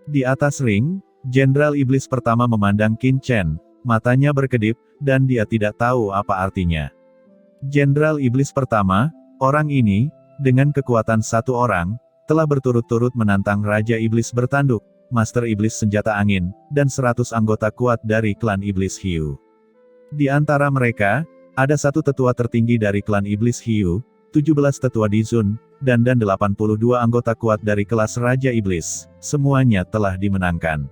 Di atas ring, Jenderal Iblis pertama memandang Qin Chen, matanya berkedip, dan dia tidak tahu apa artinya. Jenderal Iblis pertama, orang ini, dengan kekuatan satu orang, telah berturut-turut menantang Raja Iblis bertanduk, Master Iblis senjata angin, dan 100 anggota kuat dari klan Iblis Hiu. Di antara mereka, ada satu tetua tertinggi dari klan Iblis Hiu, 17 tetua Dizun, dan 82 anggota kuat dari kelas Raja Iblis, semuanya telah dimenangkan.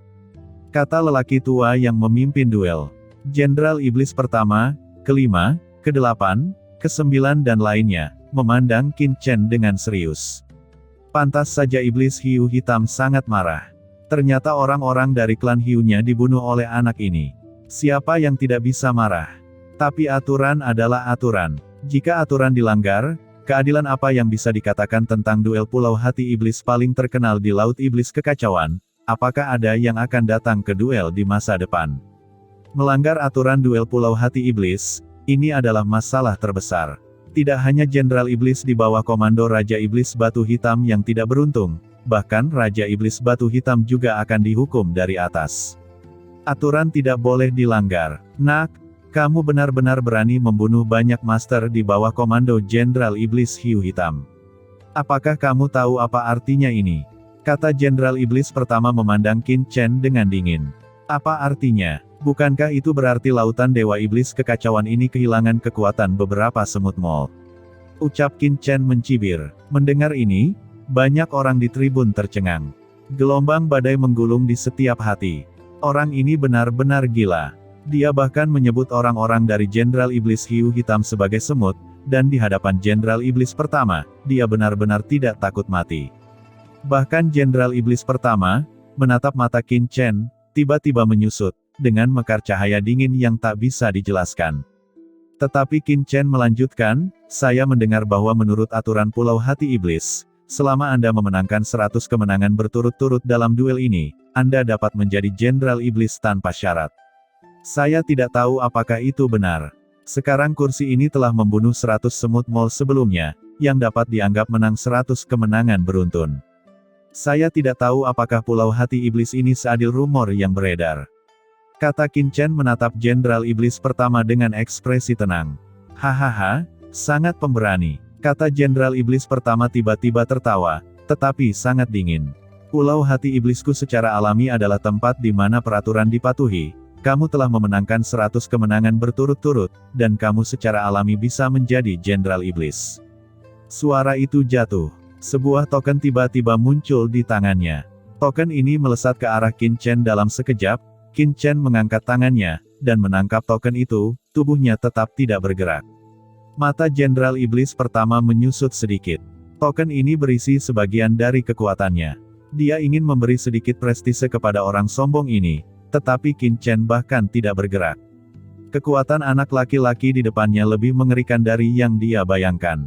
Kata lelaki tua yang memimpin duel. Jenderal Iblis pertama, kelima, ke-8, ke-9 dan lainnya, memandang Qin Chen dengan serius. Pantas saja Iblis Hiu Hitam sangat marah. Ternyata orang-orang dari klan Hiu-nya dibunuh oleh anak ini. Siapa yang tidak bisa marah? Tapi aturan adalah aturan. Jika aturan dilanggar, keadilan apa yang bisa dikatakan tentang duel Pulau Hati Iblis paling terkenal di Laut Iblis Kekacauan? Apakah ada yang akan datang ke duel di masa depan? Melanggar aturan duel Pulau Hati Iblis, ini adalah masalah terbesar. Tidak hanya Jenderal Iblis di bawah komando Raja Iblis Batu Hitam yang tidak beruntung, bahkan Raja Iblis Batu Hitam juga akan dihukum dari atas. Aturan tidak boleh dilanggar. Nak, kamu benar-benar berani membunuh banyak master di bawah komando Jenderal Iblis Hiu Hitam. Apakah kamu tahu apa artinya ini? Kata Jenderal Iblis pertama memandang Qin Chen dengan dingin. Apa artinya? Bukankah itu berarti lautan Dewa Iblis Kekacauan ini kehilangan kekuatan beberapa semut mol? Ucap Qin Chen mencibir. Mendengar ini, banyak orang di tribun tercengang. Gelombang badai menggulung di setiap hati. Orang ini benar-benar gila. Dia bahkan menyebut orang-orang dari Jenderal Iblis Hiu Hitam sebagai semut, dan di hadapan Jenderal Iblis pertama, dia benar-benar tidak takut mati. Bahkan Jenderal Iblis pertama, menatap mata Qin Chen, tiba-tiba menyusut, dengan mekar cahaya dingin yang tak bisa dijelaskan. Tetapi Qin Chen melanjutkan, saya mendengar bahwa menurut aturan Pulau Hati Iblis, selama Anda memenangkan 100 kemenangan berturut-turut dalam duel ini, Anda dapat menjadi Jenderal Iblis tanpa syarat. Saya tidak tahu apakah itu benar. Sekarang kursi ini telah membunuh 100 semut mol sebelumnya, yang dapat dianggap menang 100 kemenangan beruntun. Saya tidak tahu apakah Pulau Hati Iblis ini seadil rumor yang beredar. Kata Qin Chen menatap Jenderal Iblis pertama dengan ekspresi tenang. Hahaha, sangat pemberani. Kata Jenderal Iblis pertama tiba-tiba tertawa, tetapi sangat dingin. Pulau Hati Iblisku secara alami adalah tempat di mana peraturan dipatuhi. Kamu telah memenangkan 100 kemenangan berturut-turut, dan kamu secara alami bisa menjadi Jenderal Iblis. Suara itu jatuh. Sebuah token tiba-tiba muncul di tangannya. Token ini melesat ke arah Qin Chen dalam sekejap. Qin Chen mengangkat tangannya, dan menangkap token itu, tubuhnya tetap tidak bergerak. Mata Jenderal Iblis pertama menyusut sedikit. Token ini berisi sebagian dari kekuatannya. Dia ingin memberi sedikit prestise kepada orang sombong ini, tetapi Qin Chen bahkan tidak bergerak. Kekuatan anak laki-laki di depannya lebih mengerikan dari yang dia bayangkan.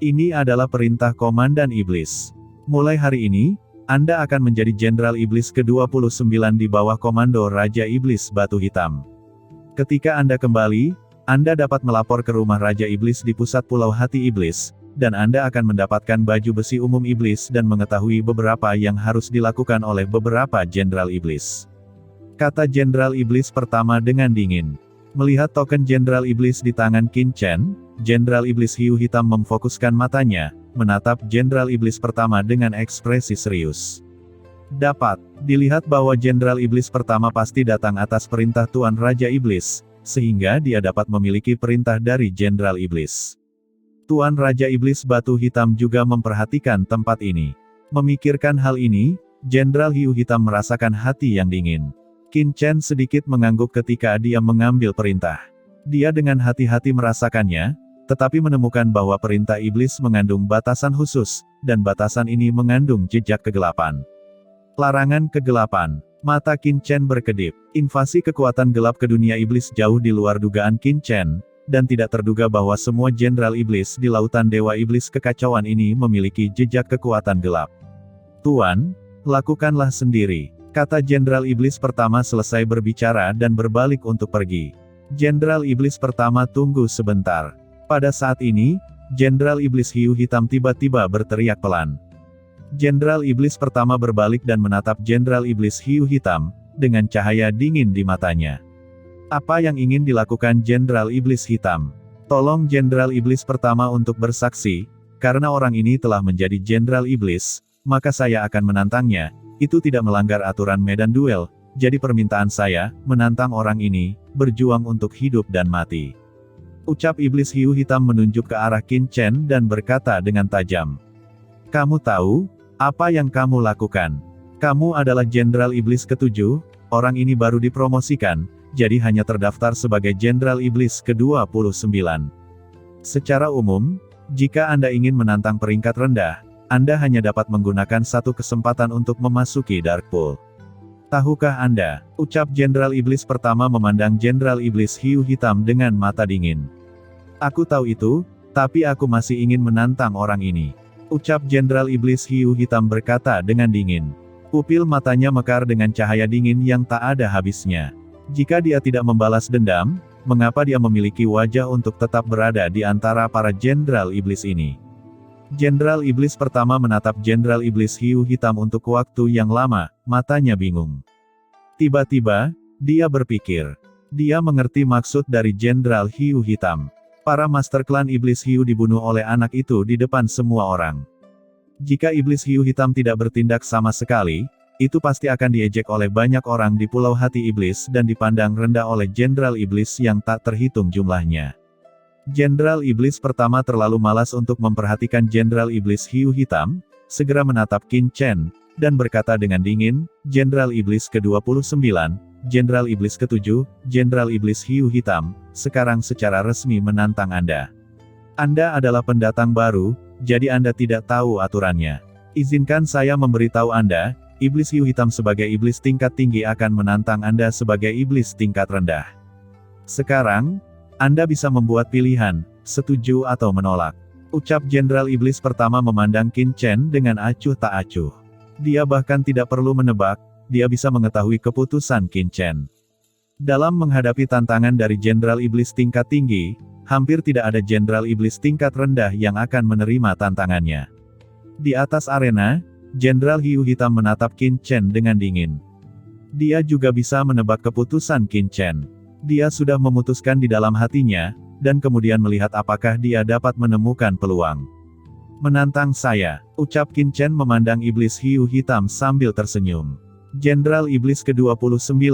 Ini adalah perintah Komandan Iblis. Mulai hari ini, Anda akan menjadi Jenderal Iblis ke-29 di bawah komando Raja Iblis Batu Hitam. Ketika Anda kembali, Anda dapat melapor ke rumah Raja Iblis di pusat Pulau Hati Iblis, dan Anda akan mendapatkan baju besi umum Iblis dan mengetahui beberapa yang harus dilakukan oleh beberapa Jenderal Iblis. Kata Jenderal Iblis pertama dengan dingin. Melihat token Jenderal Iblis di tangan Qin Chen, Jenderal Iblis Hiu Hitam memfokuskan matanya, menatap Jenderal Iblis pertama dengan ekspresi serius. Dapat dilihat bahwa Jenderal Iblis pertama pasti datang atas perintah Tuan Raja Iblis, sehingga dia dapat memiliki perintah dari Jenderal Iblis. Tuan Raja Iblis Batu Hitam juga memperhatikan tempat ini. Memikirkan hal ini, Jenderal Hiu Hitam merasakan hati yang dingin. Qin Chen sedikit mengangguk ketika dia mengambil perintah. Dia dengan hati-hati merasakannya, tetapi menemukan bahwa perintah iblis mengandung batasan khusus, dan batasan ini mengandung jejak kegelapan. Larangan kegelapan. Mata Qin Chen berkedip. Invasi kekuatan gelap ke dunia iblis jauh di luar dugaan Qin Chen, dan tidak terduga bahwa semua Jenderal Iblis di lautan Dewa Iblis Kekacauan ini memiliki jejak kekuatan gelap. Tuan, lakukanlah sendiri. Kata Jenderal Iblis pertama selesai berbicara dan berbalik untuk pergi. Jenderal Iblis pertama tunggu sebentar. Pada saat ini, Jenderal Iblis Hiu Hitam tiba-tiba berteriak pelan. Jenderal Iblis pertama berbalik dan menatap Jenderal Iblis Hiu Hitam, dengan cahaya dingin di matanya. Apa yang ingin dilakukan Jenderal Iblis Hitam? Tolong Jenderal Iblis pertama untuk bersaksi, karena orang ini telah menjadi Jenderal Iblis, maka saya akan menantangnya. Itu tidak melanggar aturan medan duel, jadi permintaan saya, menantang orang ini, berjuang untuk hidup dan mati. Ucap Iblis Hiu Hitam menunjuk ke arah Qin Chen dan berkata dengan tajam. Kamu tahu, apa yang kamu lakukan? Kamu adalah Jenderal Iblis ke-7, orang ini baru dipromosikan, jadi hanya terdaftar sebagai Jenderal Iblis ke-29. Secara umum, jika Anda ingin menantang peringkat rendah, Anda hanya dapat menggunakan satu kesempatan untuk memasuki Dark Pool. Tahukah Anda? Ucap Jenderal Iblis pertama memandang Jenderal Iblis Hiu Hitam dengan mata dingin. Aku tahu itu, tapi aku masih ingin menantang orang ini. Ucap Jenderal Iblis Hiu Hitam berkata dengan dingin. Pupil matanya mekar dengan cahaya dingin yang tak ada habisnya. Jika dia tidak membalas dendam, mengapa dia memiliki wajah untuk tetap berada di antara para Jenderal Iblis ini? Jenderal Iblis pertama menatap Jenderal Iblis Hiu Hitam untuk waktu yang lama, matanya bingung. Tiba-tiba, dia berpikir. Dia mengerti maksud dari Jenderal Hiu Hitam. Para Master Klan Iblis Hiu dibunuh oleh anak itu di depan semua orang. Jika Iblis Hiu Hitam tidak bertindak sama sekali, itu pasti akan diejek oleh banyak orang di Pulau Hati Iblis dan dipandang rendah oleh Jenderal Iblis yang tak terhitung jumlahnya. Jenderal Iblis pertama terlalu malas untuk memperhatikan Jenderal Iblis Hiu Hitam, segera menatap Qin Chen, dan berkata dengan dingin, Jenderal Iblis ke-29, Jenderal Iblis ke-7, Jenderal Iblis Hiu Hitam, sekarang secara resmi menantang Anda. Anda adalah pendatang baru, jadi Anda tidak tahu aturannya. Izinkan saya memberitahu Anda, Iblis Hiu Hitam sebagai iblis tingkat tinggi akan menantang Anda sebagai iblis tingkat rendah. Sekarang, Anda bisa membuat pilihan, setuju atau menolak. Ucap Jenderal Iblis pertama memandang Qin Chen dengan acuh tak acuh. Dia bahkan tidak perlu menebak, dia bisa mengetahui keputusan Qin Chen. Dalam menghadapi tantangan dari Jenderal Iblis tingkat tinggi, hampir tidak ada Jenderal Iblis tingkat rendah yang akan menerima tantangannya. Di atas arena, Jenderal Hiu Hitam menatap Qin Chen dengan dingin. Dia juga bisa menebak keputusan Qin Chen. Dia sudah memutuskan di dalam hatinya, dan kemudian melihat apakah dia dapat menemukan peluang. Menantang saya, ucap Qin Chen memandang Iblis Hiu Hitam sambil tersenyum. Jenderal Iblis ke-29,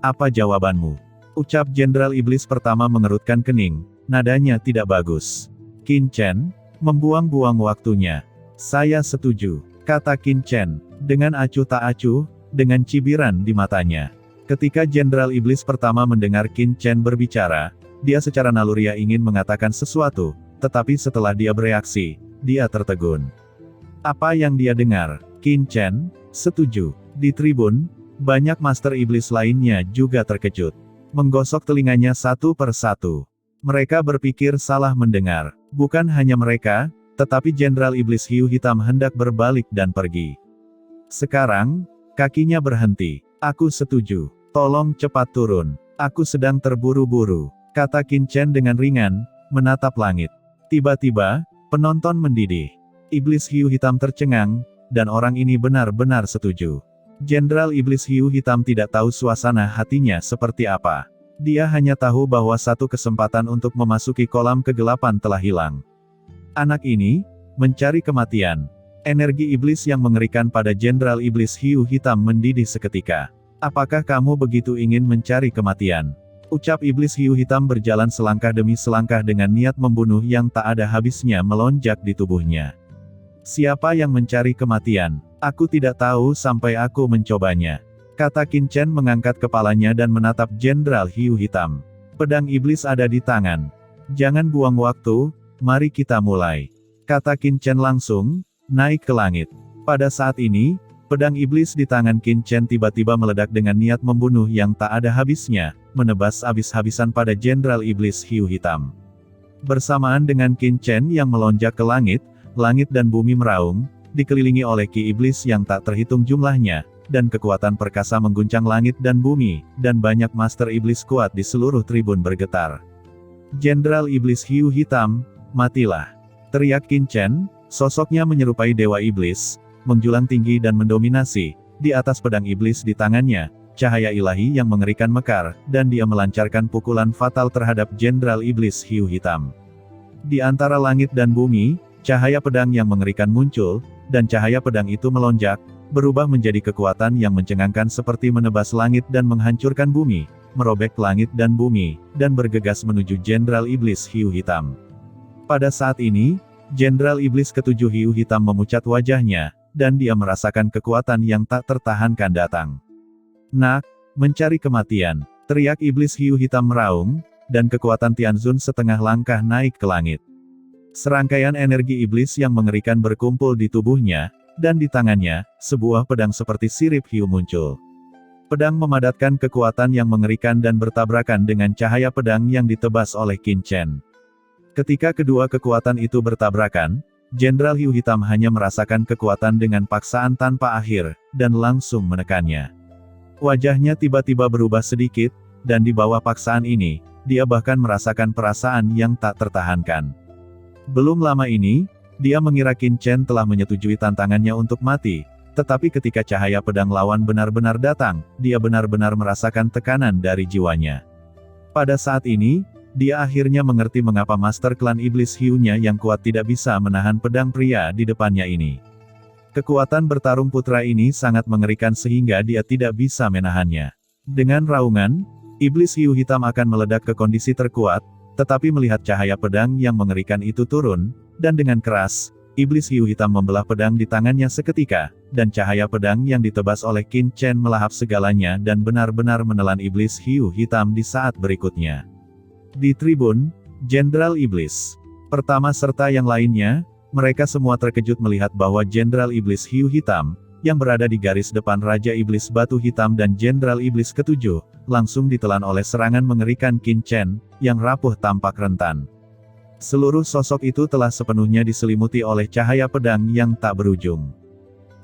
apa jawabanmu? Ucap Jenderal Iblis pertama mengerutkan kening, nadanya tidak bagus. Qin Chen, membuang-buang waktunya. Saya setuju, kata Qin Chen, dengan acuh tak acuh, dengan cibiran di matanya. Ketika Jenderal Iblis pertama mendengar Qin Chen berbicara, dia secara naluriah ingin mengatakan sesuatu, tetapi setelah dia bereaksi, dia tertegun. Apa yang dia dengar? Qin Chen, setuju. Di tribun, banyak Master Iblis lainnya juga terkejut. Menggosok telinganya satu per satu. Mereka berpikir salah mendengar. Bukan hanya mereka, tetapi Jenderal Iblis Hiu Hitam hendak berbalik dan pergi. Sekarang, kakinya berhenti. Aku setuju. Tolong cepat turun. Aku sedang terburu-buru, kata Qin Chen dengan ringan, menatap langit. Tiba-tiba, penonton mendidih. Iblis Hiu Hitam tercengang, dan orang ini benar-benar setuju. Jenderal Iblis Hiu Hitam tidak tahu suasana hatinya seperti apa. Dia hanya tahu bahwa satu kesempatan untuk memasuki kolam kegelapan telah hilang. Anak ini, mencari kematian. Energi iblis yang mengerikan pada Jenderal Iblis Hiu Hitam mendidih seketika. Apakah kamu begitu ingin mencari kematian? Ucap Iblis Hiu Hitam berjalan selangkah demi selangkah dengan niat membunuh yang tak ada habisnya melonjak di tubuhnya. Siapa yang mencari kematian? Aku tidak tahu sampai aku mencobanya. Kata Qin Chen mengangkat kepalanya dan menatap Jenderal Hiu Hitam. Pedang iblis ada di tangan. Jangan buang waktu, mari kita mulai. Kata Qin Chen langsung, naik ke langit. Pada saat ini, pedang iblis di tangan Qin Chen tiba-tiba meledak dengan niat membunuh yang tak ada habisnya, menebas habis-habisan pada Jenderal Iblis Hiu Hitam. Bersamaan dengan Qin Chen yang melonjak ke langit dan bumi meraung, dikelilingi oleh ki iblis yang tak terhitung jumlahnya, dan kekuatan perkasa mengguncang langit dan bumi, dan banyak master iblis kuat di seluruh tribun bergetar. Jenderal Iblis Hiu Hitam, matilah! Teriak Qin Chen, sosoknya menyerupai dewa iblis, menjulang tinggi dan mendominasi. Di atas pedang iblis di tangannya, cahaya ilahi yang mengerikan mekar, dan dia melancarkan pukulan fatal terhadap Jenderal Iblis Hiu Hitam. Di antara langit dan bumi, cahaya pedang yang mengerikan muncul, dan cahaya pedang itu melonjak, berubah menjadi kekuatan yang mencengangkan seperti menebas langit dan menghancurkan bumi, merobek langit dan bumi, dan bergegas menuju Jenderal Iblis Hiu Hitam. Pada saat ini, Jenderal Iblis ketujuh Hiu Hitam memucat wajahnya, dan dia merasakan kekuatan yang tak tertahankan datang. "Nak, mencari kematian!" teriak Iblis Hiu Hitam meraung, dan kekuatan Tianzun setengah langkah naik ke langit. Serangkaian energi iblis yang mengerikan berkumpul di tubuhnya, dan di tangannya, sebuah pedang seperti sirip hiu muncul. Pedang memadatkan kekuatan yang mengerikan dan bertabrakan dengan cahaya pedang yang ditebas oleh Qin Chen. Ketika kedua kekuatan itu bertabrakan, Jenderal Hiu Hitam hanya merasakan kekuatan dengan paksaan tanpa akhir, dan langsung menekannya. Wajahnya tiba-tiba berubah sedikit, dan di bawah paksaan ini, dia bahkan merasakan perasaan yang tak tertahankan. Belum lama ini, dia mengira Qin Chen telah menyetujui tantangannya untuk mati, tetapi ketika cahaya pedang lawan benar-benar datang, dia benar-benar merasakan tekanan dari jiwanya. Pada saat ini, dia akhirnya mengerti mengapa Master Klan Iblis Hiu-nya yang kuat tidak bisa menahan pedang pria di depannya ini. Kekuatan bertarung putra ini sangat mengerikan sehingga dia tidak bisa menahannya. Dengan raungan, Iblis Hiu Hitam akan meledak ke kondisi terkuat, tetapi melihat cahaya pedang yang mengerikan itu turun, dan dengan keras, Iblis Hiu Hitam membelah pedang di tangannya seketika, dan cahaya pedang yang ditebas oleh Qin Chen melahap segalanya dan benar-benar menelan Iblis Hiu Hitam di saat berikutnya. Di tribun, Jenderal Iblis Pertama serta yang lainnya, mereka semua terkejut melihat bahwa Jenderal Iblis Hiu Hitam, yang berada di garis depan Raja Iblis Batu Hitam dan Jenderal Iblis ketujuh, langsung ditelan oleh serangan mengerikan Qin Chen, yang rapuh tampak rentan. Seluruh sosok itu telah sepenuhnya diselimuti oleh cahaya pedang yang tak berujung.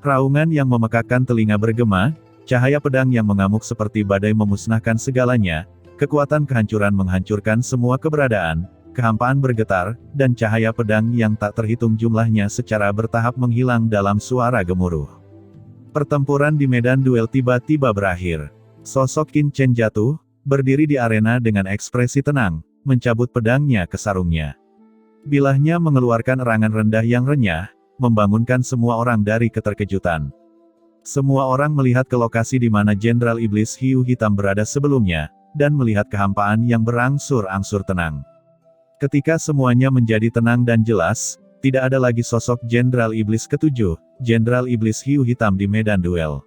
Raungan yang memekakkan telinga bergema, cahaya pedang yang mengamuk seperti badai memusnahkan segalanya, kekuatan kehancuran menghancurkan semua keberadaan, kehampaan bergetar, dan cahaya pedang yang tak terhitung jumlahnya secara bertahap menghilang dalam suara gemuruh. Pertempuran di medan duel tiba-tiba berakhir. Sosok Qin Chen jatuh, berdiri di arena dengan ekspresi tenang, mencabut pedangnya ke sarungnya. Bilahnya mengeluarkan erangan rendah yang renyah, membangunkan semua orang dari keterkejutan. Semua orang melihat ke lokasi di mana Jenderal Iblis Hiu Hitam berada sebelumnya, dan melihat kehampaan yang berangsur-angsur tenang. Ketika semuanya menjadi tenang dan jelas, tidak ada lagi sosok Jenderal Iblis ketujuh, Jenderal Iblis Hiu Hitam di medan duel.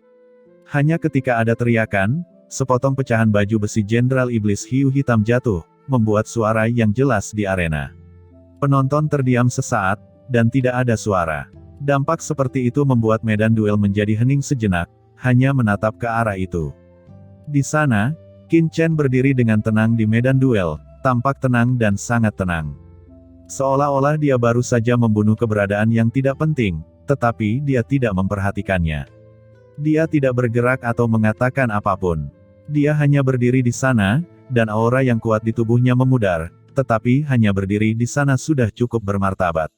Hanya ketika ada teriakan, sepotong pecahan baju besi Jenderal Iblis Hiu Hitam jatuh, membuat suara yang jelas di arena. Penonton terdiam sesaat, dan tidak ada suara. Dampak seperti itu membuat medan duel menjadi hening sejenak, hanya menatap ke arah itu. Di sana, Qin Chen berdiri dengan tenang di medan duel, tampak tenang dan sangat tenang. Seolah-olah dia baru saja membunuh keberadaan yang tidak penting, tetapi dia tidak memperhatikannya. Dia tidak bergerak atau mengatakan apapun. Dia hanya berdiri di sana, dan aura yang kuat di tubuhnya memudar, tetapi hanya berdiri di sana sudah cukup bermartabat.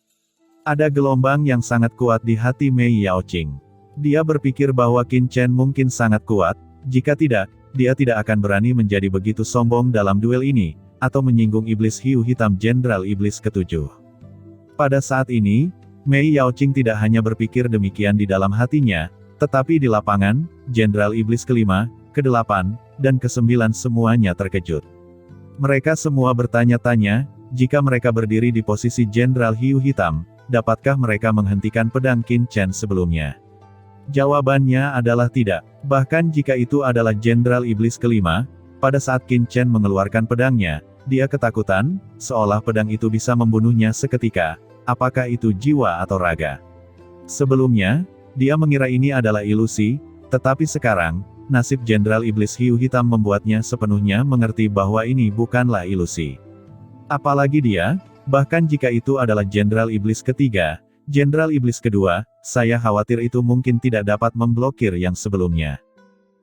Ada gelombang yang sangat kuat di hati Mei Yaoqing. Dia berpikir bahwa Qin Chen mungkin sangat kuat, jika tidak, dia tidak akan berani menjadi begitu sombong dalam duel ini, atau menyinggung Iblis Hiu Hitam Jenderal Iblis ketujuh. Pada saat ini, Mei Yaoqing tidak hanya berpikir demikian di dalam hatinya, tetapi di lapangan, Jenderal Iblis kelima, kedelapan, dan kesembilan semuanya terkejut. Mereka semua bertanya-tanya, jika mereka berdiri di posisi Jenderal Hiu Hitam, dapatkah mereka menghentikan pedang Qin Chen sebelumnya? Jawabannya adalah tidak. Bahkan jika itu adalah Jenderal Iblis kelima, pada saat Qin Chen mengeluarkan pedangnya, dia ketakutan, seolah pedang itu bisa membunuhnya seketika. Apakah itu jiwa atau raga? Sebelumnya, dia mengira ini adalah ilusi, tetapi sekarang, nasib Jenderal Iblis Hiu Hitam membuatnya sepenuhnya mengerti bahwa ini bukanlah ilusi. Apalagi dia, bahkan jika itu adalah Jenderal Iblis ketiga, Jenderal Iblis kedua, saya khawatir itu mungkin tidak dapat memblokir yang sebelumnya.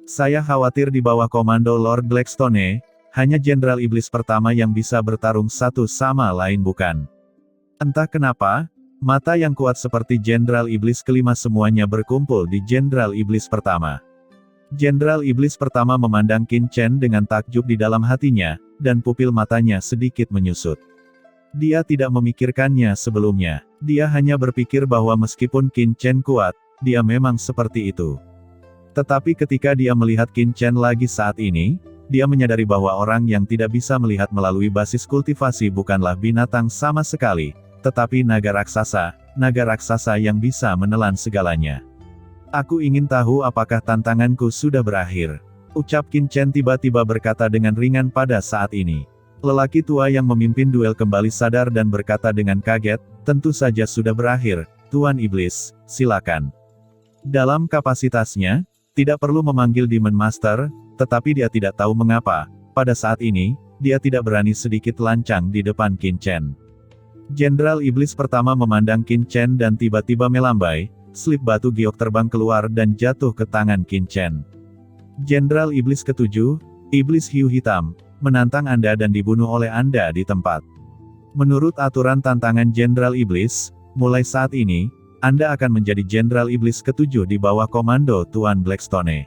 Saya khawatir di bawah komando Lord Blackstone, hanya Jenderal Iblis pertama yang bisa bertarung satu sama lain bukan. Entah kenapa, Mata yang kuat seperti Jenderal Iblis kelima semuanya berkumpul di Jenderal Iblis pertama. Jenderal Iblis pertama memandang Qin Chen dengan takjub di dalam hatinya, dan pupil matanya sedikit menyusut. Dia tidak memikirkannya sebelumnya. Dia hanya berpikir bahwa meskipun Qin Chen kuat, dia memang seperti itu. Tetapi ketika dia melihat Qin Chen lagi saat ini, dia menyadari bahwa orang yang tidak bisa melihat melalui basis kultivasi bukanlah binatang sama sekali, tetapi naga raksasa yang bisa menelan segalanya. Aku ingin tahu apakah tantanganku sudah berakhir. Ucap Qin Chen tiba-tiba berkata dengan ringan pada saat ini. Lelaki tua yang memimpin duel kembali sadar dan berkata dengan kaget, tentu saja sudah berakhir, Tuan Iblis, silakan. Dalam kapasitasnya, tidak perlu memanggil Demon Master, tetapi dia tidak tahu mengapa, pada saat ini, dia tidak berani sedikit lancang di depan Qin Chen. Jenderal Iblis pertama memandang Qin Chen dan tiba-tiba melambai, slip batu giok terbang keluar dan jatuh ke tangan Qin Chen. Jenderal Iblis ketujuh, Iblis Hiu Hitam, menantang Anda dan dibunuh oleh Anda di tempat. Menurut aturan tantangan Jenderal Iblis, mulai saat ini, Anda akan menjadi Jenderal Iblis ketujuh di bawah komando Tuan Blackstone.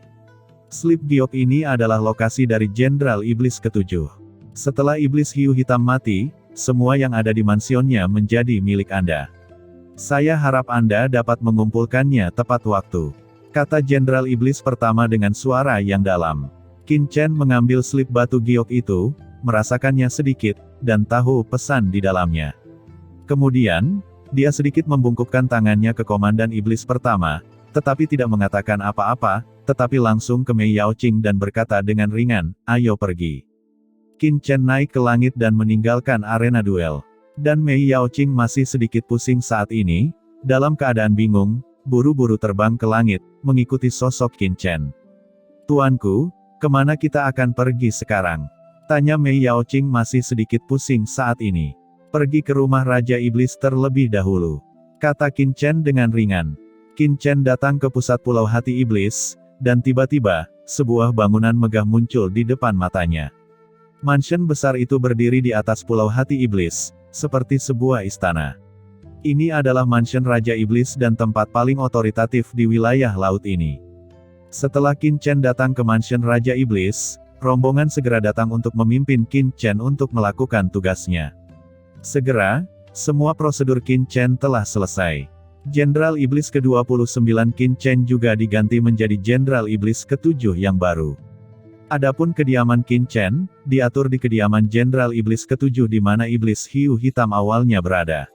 Slip giok ini adalah lokasi dari Jenderal Iblis ketujuh. Setelah Iblis Hiu Hitam mati, semua yang ada di mansionnya menjadi milik Anda. Saya harap Anda dapat mengumpulkannya tepat waktu, kata Jenderal Iblis pertama dengan suara yang dalam. Qin Chen mengambil slip batu giok itu, merasakannya sedikit, dan tahu pesan di dalamnya. Kemudian, dia sedikit membungkukkan tangannya ke Komandan Iblis pertama, tetapi tidak mengatakan apa-apa, tetapi langsung ke Mei Yaoqing dan berkata dengan ringan, ayo pergi. Qin Chen naik ke langit dan meninggalkan arena duel. Dan Mei Yaoqing masih sedikit pusing saat ini, dalam keadaan bingung, buru-buru terbang ke langit, mengikuti sosok Qin Chen. Tuanku, kemana kita akan pergi sekarang? Tanya Mei Yaoqing masih sedikit pusing saat ini. Pergi ke rumah Raja Iblis terlebih dahulu, kata Qin Chen dengan ringan. Qin Chen datang ke pusat Pulau Hati Iblis, dan tiba-tiba, sebuah bangunan megah muncul di depan matanya. Mansion besar itu berdiri di atas Pulau Hati Iblis, seperti sebuah istana. Ini adalah mansion Raja Iblis dan tempat paling otoritatif di wilayah laut ini. Setelah Qin Chen datang ke mansion Raja Iblis, rombongan segera datang untuk memimpin Qin Chen untuk melakukan tugasnya. Segera, semua prosedur Qin Chen telah selesai. Jenderal Iblis ke-29 Qin Chen juga diganti menjadi Jenderal Iblis ke-7 yang baru. Adapun kediaman Qin Chen, diatur di kediaman Jenderal Iblis ke-7 di mana Iblis Hiu Hitam awalnya berada.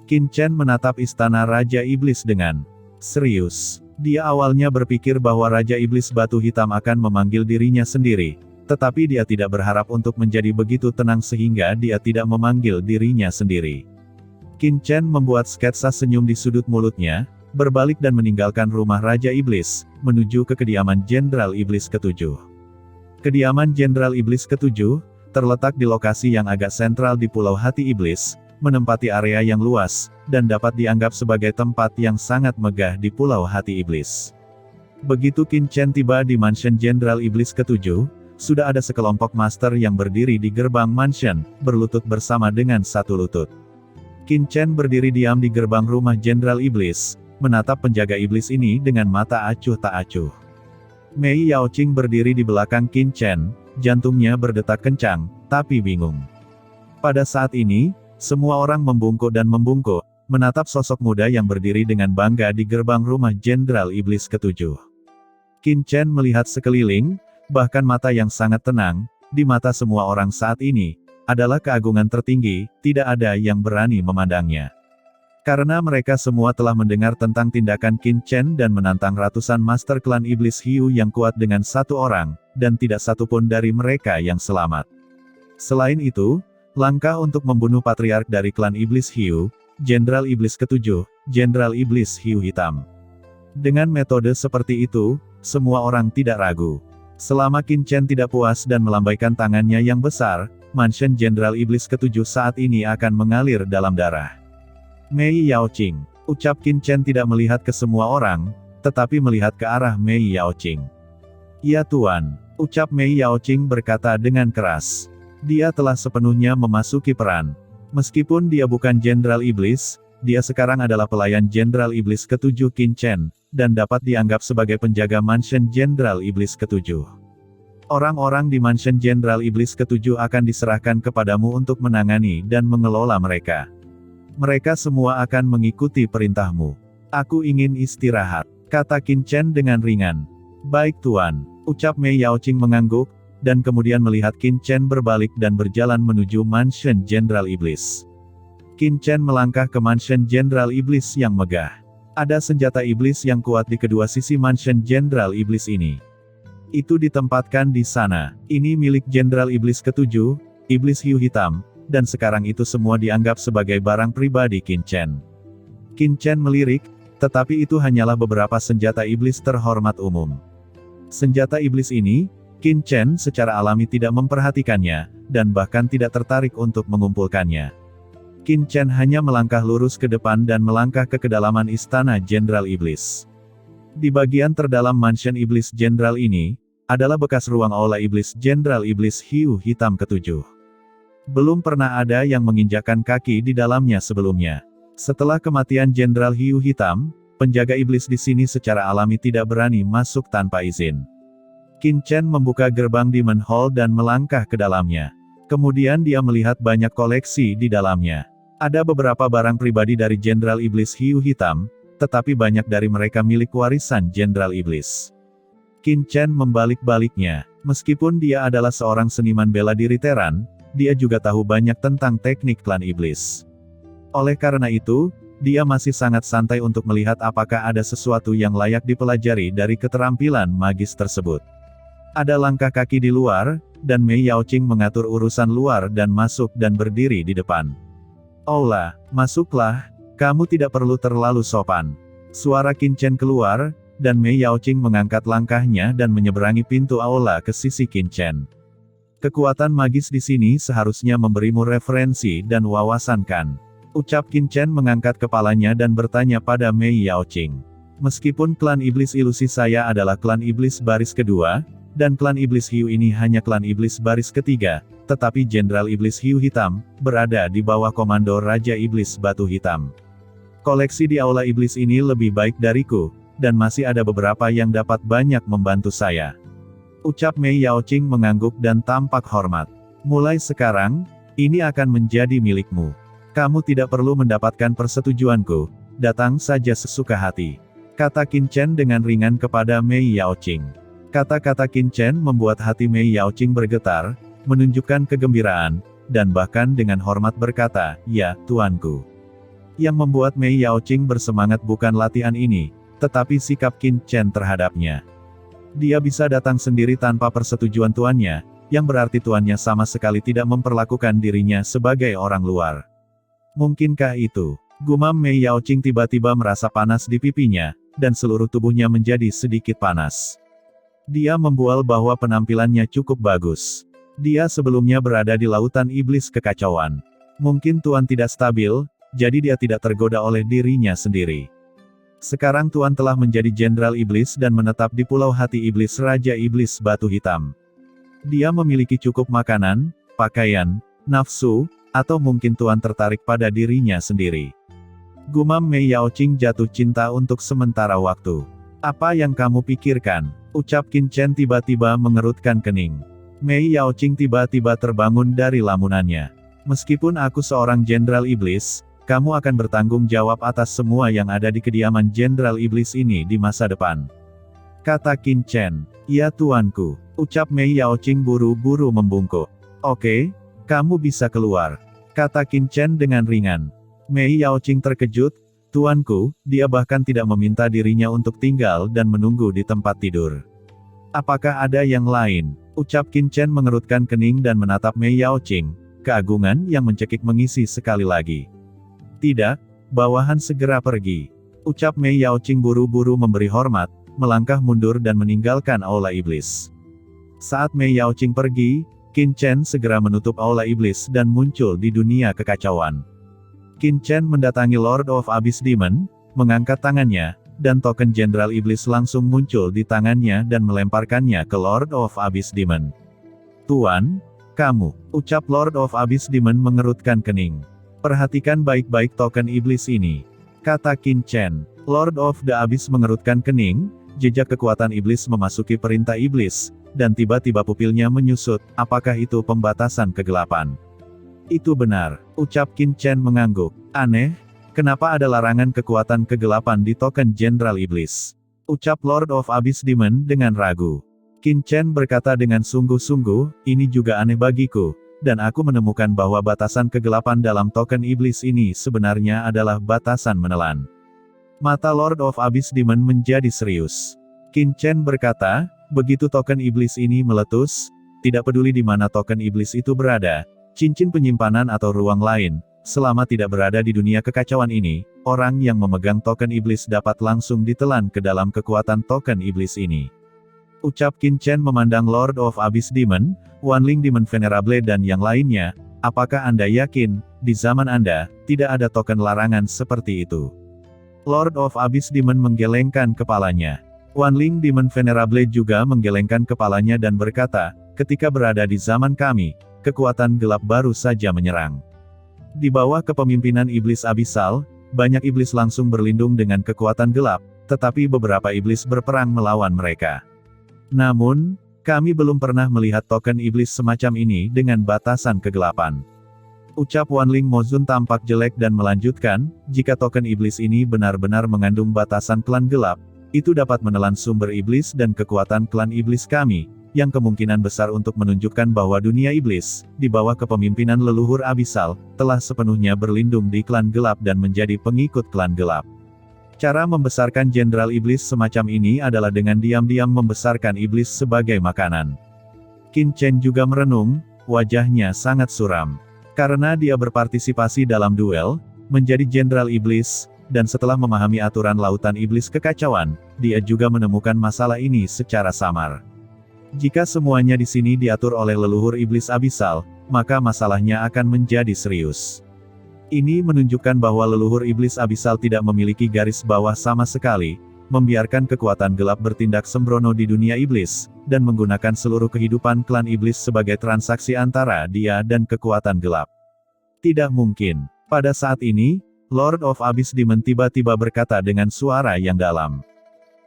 Qin Chen menatap istana Raja Iblis dengan serius. Dia awalnya berpikir bahwa Raja Iblis Batu Hitam akan memanggil dirinya sendiri, tetapi dia tidak berharap untuk menjadi begitu tenang sehingga dia tidak memanggil dirinya sendiri. Qin Chen membuat sketsa senyum di sudut mulutnya, berbalik dan meninggalkan rumah Raja Iblis, menuju ke kediaman Jenderal Iblis ke-7. Kediaman Jenderal Iblis ke-7, terletak di lokasi yang agak sentral di Pulau Hati Iblis, menempati area yang luas, dan dapat dianggap sebagai tempat yang sangat megah di Pulau Hati Iblis. Begitu Qin Chen tiba di mansion Jenderal Iblis ke-7, sudah ada sekelompok master yang berdiri di gerbang mansion, berlutut bersama dengan satu lutut. Qin Chen berdiri diam di gerbang rumah Jenderal Iblis, menatap penjaga iblis ini dengan mata acuh tak acuh. Mei Yaoqing berdiri di belakang Qin Chen, jantungnya berdetak kencang, tapi bingung. Pada saat ini, semua orang membungkuk dan membungkuk, menatap sosok muda yang berdiri dengan bangga di gerbang rumah Jenderal Iblis ke-7. Qin Chen melihat sekeliling, bahkan mata yang sangat tenang, di mata semua orang saat ini, adalah keagungan tertinggi, tidak ada yang berani memandangnya. Karena mereka semua telah mendengar tentang tindakan Qin Chen dan menantang ratusan master klan Iblis Hiu yang kuat dengan satu orang, dan tidak satupun dari mereka yang selamat. Selain itu, langkah untuk membunuh patriark dari klan Iblis Hiu, Jenderal Iblis ke-7, Jenderal Iblis Hiu Hitam. Dengan metode seperti itu, semua orang tidak ragu. Selama Qin Chen tidak puas dan melambaikan tangannya yang besar, mansion Jenderal Iblis ke-7 saat ini akan mengalir dalam darah. Mei Yaoqing, ucap Qin Chen tidak melihat ke semua orang, tetapi melihat ke arah Mei Yaoqing. Ya Tuan, ucap Mei Yaoqing berkata dengan keras. Dia telah sepenuhnya memasuki peran. Meskipun dia bukan Jenderal Iblis, dia sekarang adalah pelayan Jenderal Iblis ke-7 Qin Chen, dan dapat dianggap sebagai penjaga mansion Jenderal Iblis ke-7. Orang-orang di mansion Jenderal Iblis ke-7 akan diserahkan kepadamu untuk menangani dan mengelola mereka. Mereka semua akan mengikuti perintahmu. Aku ingin istirahat, kata Qin Chen dengan ringan. Baik Tuan, ucap Mei Yaoqing mengangguk, dan kemudian melihat Qin Chen berbalik dan berjalan menuju mansion Jenderal Iblis. Qin Chen melangkah ke mansion Jenderal Iblis yang megah. Ada senjata iblis yang kuat di kedua sisi mansion Jenderal Iblis ini. Itu ditempatkan di sana. Ini milik Jenderal Iblis ke-7, Iblis Hiu Hitam, dan sekarang itu semua dianggap sebagai barang pribadi Qin Chen. Qin Chen melirik, tetapi itu hanyalah beberapa senjata iblis terhormat umum. Senjata iblis ini, Qin Chen secara alami tidak memperhatikannya, dan bahkan tidak tertarik untuk mengumpulkannya. Qin Chen hanya melangkah lurus ke depan dan melangkah ke kedalaman istana Jenderal Iblis. Di bagian terdalam mansion Iblis Jenderal ini, adalah bekas ruang aula Iblis Jenderal Iblis Hiu Hitam ke-7. Belum pernah ada yang menginjakkan kaki di dalamnya sebelumnya. Setelah kematian Jenderal Hiu Hitam, penjaga iblis di sini secara alami tidak berani masuk tanpa izin. Qin Chen membuka gerbang Demon Hall dan melangkah ke dalamnya. Kemudian dia melihat banyak koleksi di dalamnya. Ada beberapa barang pribadi dari Jenderal Iblis Hiu Hitam, tetapi banyak dari mereka milik warisan Jenderal Iblis. Qin Chen membalik-baliknya. Meskipun dia adalah seorang seniman bela diri teran, dia juga tahu banyak tentang teknik klan iblis. Oleh karena itu, dia masih sangat santai untuk melihat apakah ada sesuatu yang layak dipelajari dari keterampilan magis tersebut. Ada langkah kaki di luar, dan Mei Yaoqing mengatur urusan luar dan masuk dan berdiri di depan. Aula, masuklah, kamu tidak perlu terlalu sopan. Suara Qin Chen keluar, dan Mei Yaoqing mengangkat langkahnya dan menyeberangi pintu aula ke sisi Qin Chen. Kekuatan magis di sini seharusnya memberimu referensi dan wawasan kan? Ucap Qin Chen mengangkat kepalanya dan bertanya pada Mei Yaoqing. Meskipun klan iblis ilusi saya adalah klan iblis baris kedua, dan klan iblis hiu ini hanya klan iblis baris ketiga, tetapi Jenderal Iblis Hiu Hitam, berada di bawah komando Raja Iblis Batu Hitam. Koleksi di aula iblis ini lebih baik dariku, dan masih ada beberapa yang dapat banyak membantu saya. Ucap Mei Yaoqing mengangguk dan tampak hormat. Mulai sekarang, ini akan menjadi milikmu. Kamu tidak perlu mendapatkan persetujuanku, datang saja sesuka hati. Kata Qin Chen dengan ringan kepada Mei Yaoqing. Kata-kata Qin Chen membuat hati Mei Yaoqing bergetar, menunjukkan kegembiraan, dan bahkan dengan hormat berkata, "Ya, tuanku." Yang membuat Mei Yaoqing bersemangat bukan latihan ini, tetapi sikap Qin Chen terhadapnya. Dia bisa datang sendiri tanpa persetujuan tuannya, yang berarti tuannya sama sekali tidak memperlakukan dirinya sebagai orang luar. Mungkinkah itu? Gumam Mei Yaoqing tiba-tiba merasa panas di pipinya, dan seluruh tubuhnya menjadi sedikit panas. Dia membual bahwa penampilannya cukup bagus. Dia sebelumnya berada di lautan iblis kekacauan. Mungkin tuan tidak stabil, jadi dia tidak tergoda oleh dirinya sendiri. Sekarang tuan telah menjadi Jenderal Iblis dan menetap di Pulau Hati Iblis Raja Iblis Batu Hitam. Dia memiliki cukup makanan, pakaian, nafsu, atau mungkin tuan tertarik pada dirinya sendiri. Gumam Mei Yaoqing jatuh cinta untuk sementara waktu. Apa yang kamu pikirkan? Ucap Qin Chen tiba-tiba mengerutkan kening. Mei Yaoqing tiba-tiba terbangun dari lamunannya. Meskipun aku seorang Jenderal Iblis, kamu akan bertanggung jawab atas semua yang ada di kediaman Jenderal Iblis ini di masa depan. Kata Qin Chen. Ya tuanku. Ucap Mei Yaoqing buru-buru membungkuk. Oke, kamu bisa keluar. Kata Qin Chen dengan ringan. Mei Yaoqing terkejut. Tuanku, dia bahkan tidak meminta dirinya untuk tinggal dan menunggu di tempat tidur. Apakah ada yang lain? Ucap Qin Chen mengerutkan kening dan menatap Mei Yaoqing. Keagungan yang mencekik mengisi sekali lagi. Tidak, bawahan segera pergi. Ucap Mei Yaoqing buru-buru memberi hormat, melangkah mundur dan meninggalkan aula iblis. Saat Mei Yaoqing pergi, Qin Chen segera menutup aula iblis dan muncul di dunia kekacauan. Qin Chen mendatangi Lord of Abyss Demon, mengangkat tangannya, dan token Jenderal Iblis langsung muncul di tangannya dan melemparkannya ke Lord of Abyss Demon. Tuan, kamu, ucap Lord of Abyss Demon mengerutkan kening. Perhatikan baik-baik token iblis ini, kata Qin Chen. Lord of the Abyss mengerutkan kening, jejak kekuatan iblis memasuki perintah iblis, dan tiba-tiba pupilnya menyusut. Apakah itu pembatasan kegelapan? Itu benar, ucap Qin Chen mengangguk. Aneh, kenapa ada larangan kekuatan kegelapan di token Jenderal Iblis? Ucap Lord of Abyss Demon dengan ragu. Qin Chen berkata dengan sungguh-sungguh, ini juga aneh bagiku. Dan aku menemukan bahwa batasan kegelapan dalam token iblis ini sebenarnya adalah batasan menelan. Mata Lord of Abyss Demon menjadi serius. Qin Chen berkata, begitu token iblis ini meletus, tidak peduli di mana token iblis itu berada, cincin penyimpanan atau ruang lain, selama tidak berada di dunia kekacauan ini, orang yang memegang token iblis dapat langsung ditelan ke dalam kekuatan token iblis ini. Ucap Qin Chen memandang Lord of Abyss Demon, Wanling Demon Venerable dan yang lainnya, apakah Anda yakin, di zaman Anda, tidak ada token larangan seperti itu? Lord of Abyss Demon menggelengkan kepalanya. Wanling Demon Venerable juga menggelengkan kepalanya dan berkata, ketika berada di zaman kami, kekuatan gelap baru saja menyerang. Di bawah kepemimpinan iblis abisal, banyak iblis langsung berlindung dengan kekuatan gelap, tetapi beberapa iblis berperang melawan mereka. Namun, kami belum pernah melihat token iblis semacam ini dengan batasan kegelapan. Ucap Wanling Mozun tampak jelek dan melanjutkan, jika token iblis ini benar-benar mengandung batasan klan gelap, itu dapat menelan sumber iblis dan kekuatan klan iblis kami, yang kemungkinan besar untuk menunjukkan bahwa dunia iblis, di bawah kepemimpinan leluhur abisal, telah sepenuhnya berlindung di klan gelap dan menjadi pengikut klan gelap. Cara membesarkan Jenderal Iblis semacam ini adalah dengan diam-diam membesarkan iblis sebagai makanan. Qin Chen juga merenung, wajahnya sangat suram. Karena dia berpartisipasi dalam duel, menjadi Jenderal Iblis, dan setelah memahami aturan lautan iblis kekacauan, dia juga menemukan masalah ini secara samar. Jika semuanya di sini diatur oleh leluhur iblis abisal, maka masalahnya akan menjadi serius. Ini menunjukkan bahwa leluhur iblis abisal tidak memiliki garis bawah sama sekali, membiarkan kekuatan gelap bertindak sembrono di dunia iblis, dan menggunakan seluruh kehidupan klan iblis sebagai transaksi antara dia dan kekuatan gelap. Tidak mungkin. Pada saat ini, Lord of Abyss Demon tiba-tiba berkata dengan suara yang dalam.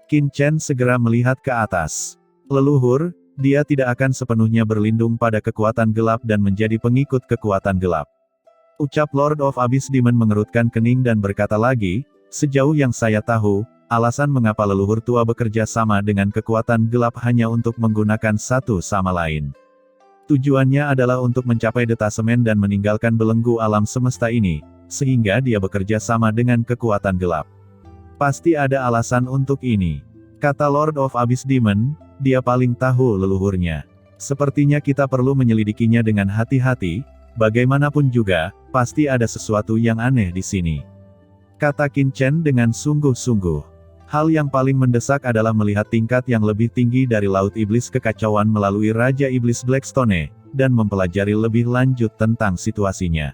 Qin Chen segera melihat ke atas. Leluhur, dia tidak akan sepenuhnya berlindung pada kekuatan gelap dan menjadi pengikut kekuatan gelap. Ucap Lord of Abyss Demon mengerutkan kening dan berkata lagi, sejauh yang saya tahu, alasan mengapa leluhur tua bekerja sama dengan kekuatan gelap hanya untuk menggunakan satu sama lain. Tujuannya adalah untuk mencapai detasemen dan meninggalkan belenggu alam semesta ini, sehingga dia bekerja sama dengan kekuatan gelap. Pasti ada alasan untuk ini. Kata Lord of Abyss Demon, dia paling tahu leluhurnya. Sepertinya kita perlu menyelidikinya dengan hati-hati, bagaimanapun juga, pasti ada sesuatu yang aneh di sini. Kata Qin Chen dengan sungguh-sungguh. Hal yang paling mendesak adalah melihat tingkat yang lebih tinggi dari Laut Iblis Kekacauan melalui Raja Iblis Blackstone, dan mempelajari lebih lanjut tentang situasinya.